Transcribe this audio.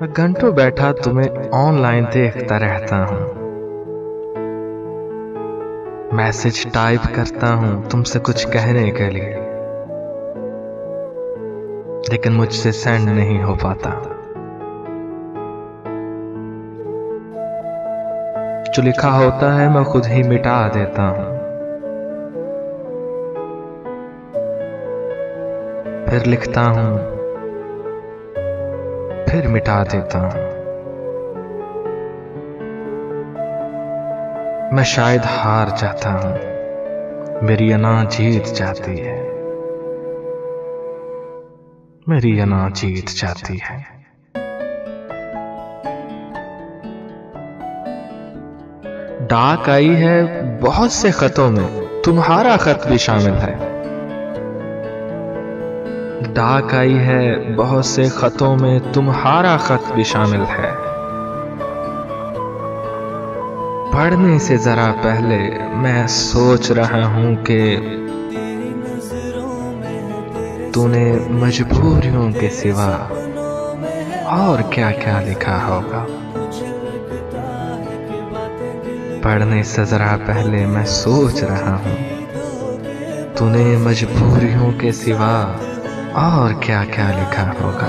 मैं घंटों बैठा तुम्हें ऑनलाइन देखता रहता हूँ। मैसेज टाइप करता हूँ तुमसे कुछ कहने के लिए, लेकिन मुझसे सेंड नहीं हो पाता। जो लिखा होता है मैं खुद ही मिटा देता हूँ, फिर लिखता हूँ, फिर मिटा देता हूँ। मैं शायद हार जाता हूँ, मेरी अना जीत जाती है, मेरी अना जीत जाती है। डाक आई है बहुत से खतों में, तुम्हारा खत भी शामिल है। डाक आई है बहुत से खतों में, तुम्हारा खत भी शामिल है। पढ़ने से जरा पहले मैं सोच रहा हूं कि तूने मजबूरियों के सिवा और क्या क्या लिखा होगा। पढ़ने से जरा पहले मैं सोच रहा हूं, तूने मजबूरियों के सिवा और क्या क्या लिखा होगा।